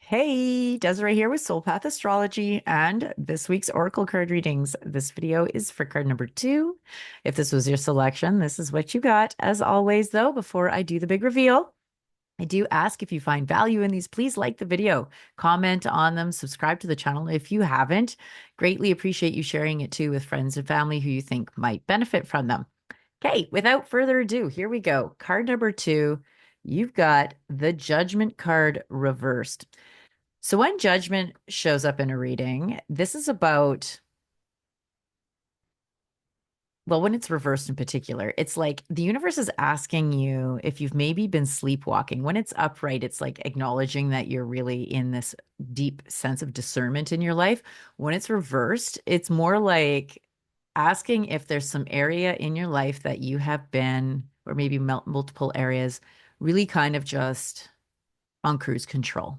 Hey, Desiree here with Soul Path Astrology and this week's Oracle card readings. This video is for card number 2. If this was your selection, this is what you got. As always, though, before I do the big reveal, I do ask if you find value in these, please like the video, comment on them, subscribe to the channel if you haven't. Greatly appreciate you sharing it too with friends and family who you think might benefit from them. Okay, without further ado, here we go. Card number 2, you've got the Judgment card reversed. So when judgment shows up in a reading, this is about, well, when it's reversed in particular, it's like the universe is asking you if you've maybe been sleepwalking. When it's upright, it's like acknowledging that you're really in this deep sense of discernment in your life. When it's reversed, it's more like asking if there's some area in your life that you have been, or maybe multiple areas, really kind of just on cruise control.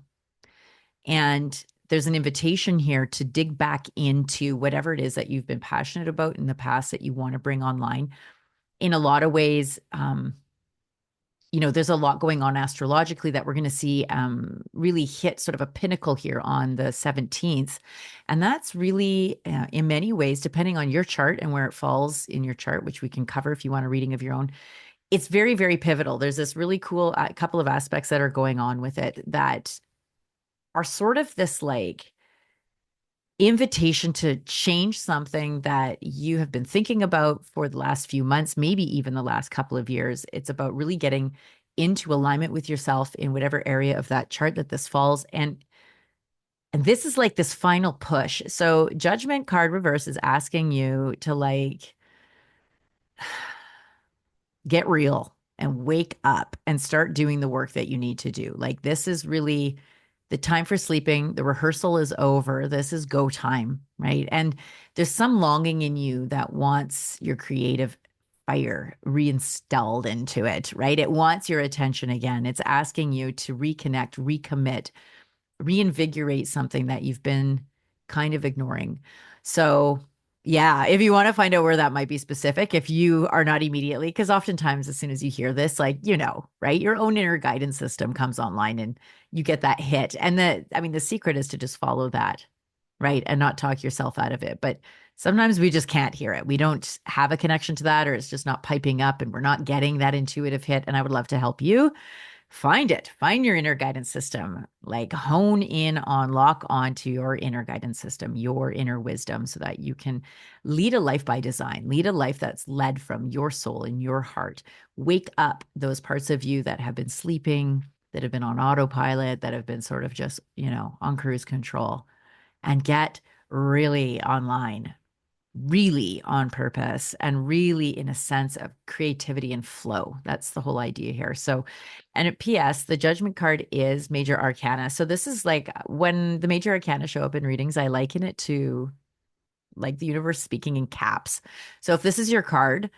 And there's an invitation here to dig back into whatever it is that you've been passionate about in the past that you want to bring online. In a lot of ways, there's a lot going on astrologically that we're going to see really hit sort of a pinnacle here on the 17th. And that's really, in many ways, depending on your chart and where it falls in your chart, which we can cover if you want a reading of your own, it's very, very pivotal. There's this really cool couple of aspects that are going on with it that are sort of this like invitation to change something that you have been thinking about for the last few months, maybe even the last couple of years. It's about really getting into alignment with yourself in whatever area of that chart that this falls. And this is like this final push. So Judgment card reverse is asking you to like get real and wake up and start doing the work that you need to do. Like this is really the time for sleeping. The rehearsal is over. This is go time, right? And there's some longing in you that wants your creative fire reinstalled into it, right? It wants your attention again. It's asking you to reconnect, recommit, reinvigorate something that you've been kind of ignoring. So, yeah, if you want to find out where that might be specific, if you are not immediately, because oftentimes as soon as you hear this, like, right, your own inner guidance system comes online and you get that hit. And the secret is to just follow that, right? And not talk yourself out of it. But sometimes we just can't hear it. We don't have a connection to that, or it's just not piping up and we're not getting that intuitive hit. And I would love to help you find it, find your inner guidance system, like hone in on, lock onto your inner guidance system, your inner wisdom, so that you can lead a life by design, lead a life that's led from your soul and your heart. Wake up those parts of you that have been sleeping, that have been on autopilot, that have been sort of just, on cruise control, and get really online, really on purpose, and really in a sense of creativity and flow. That's the whole idea here. So, and at PS, the Judgment card is Major Arcana. So this is like when the Major Arcana show up in readings, I liken it to like the universe speaking in caps. So if this is your card,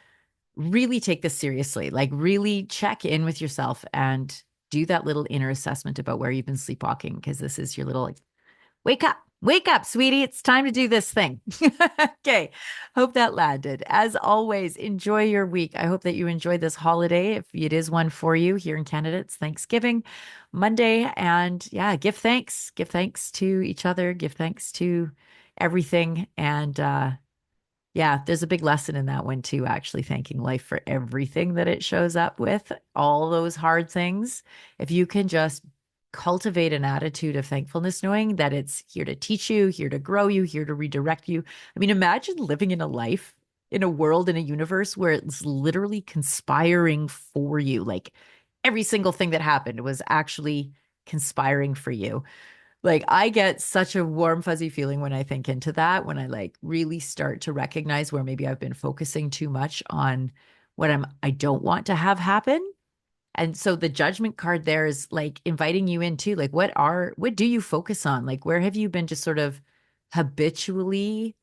really take this seriously, like really check in with yourself and do that little inner assessment about where you've been sleepwalking, because this is your little like, wake up, sweetie. It's time to do this thing. Okay. Hope that landed. As always, enjoy your week. I hope that you enjoyed this holiday. If it is one for you here in Canada, it's Thanksgiving Monday. And yeah, give thanks. Give thanks to each other. Give thanks to everything. And yeah, there's a big lesson in that one too, actually thanking life for everything that it shows up with, all those hard things. If you can just cultivate an attitude of thankfulness, knowing that it's here to teach you, here to grow you, here to redirect you. I mean, imagine living in a life, in a world, in a universe where it's literally conspiring for you. Like every single thing that happened was actually conspiring for you. Like I get such a warm, fuzzy feeling when I think into that, when I like really start to recognize where maybe I've been focusing too much on what I don't want to have happen. And so the Judgment card there is like inviting you into like, what do you focus on? Like, where have you been just sort of habitually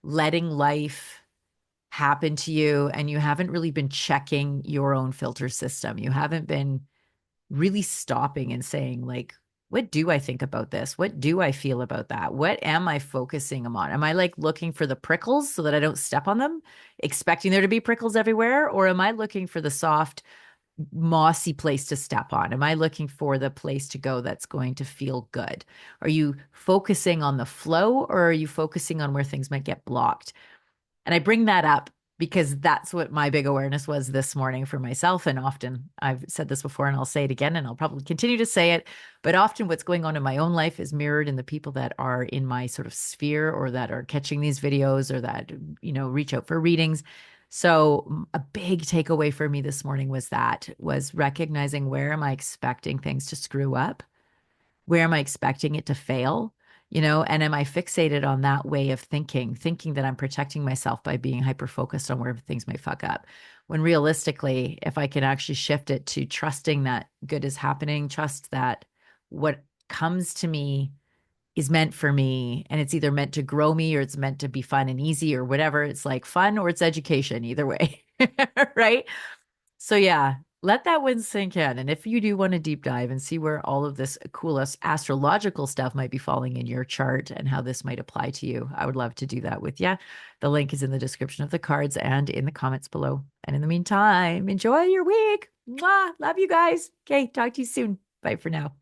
letting life happen to you, and you haven't really been checking your own filter system? You haven't been really stopping and saying, like, what do I think about this? What do I feel about that? What am I focusing on? Am I like looking for the prickles so that I don't step on them, expecting there to be prickles everywhere? Or am I looking for the soft, mossy place to step on? Am I looking for the place to go that's going to feel good? Are you focusing on the flow, or are you focusing on where things might get blocked? And I bring that up because that's what my big awareness was this morning for myself. And often I've said this before and I'll say it again and I'll probably continue to say it. But often what's going on in my own life is mirrored in the people that are in my sort of sphere or that are catching these videos or that, reach out for readings. So a big takeaway for me this morning was recognizing, where am I expecting things to screw up? Where am I expecting it to fail? And am I fixated on that way of thinking that I'm protecting myself by being hyper focused on where things might fuck up? When realistically, if I can actually shift it to trusting that good is happening, trust that what comes to me is meant for me, and it's either meant to grow me or it's meant to be fun and easy or whatever. It's like fun or it's education, either way. Right? So yeah, let that one sink in. And if you do want to deep dive and see where all of this coolest astrological stuff might be falling in your chart and how this might apply to you, I would love to do that with you. The link is in the description of the cards and in the comments below. And in the meantime, enjoy your week. Mwah! Love you guys. Okay, talk to you soon. Bye for now.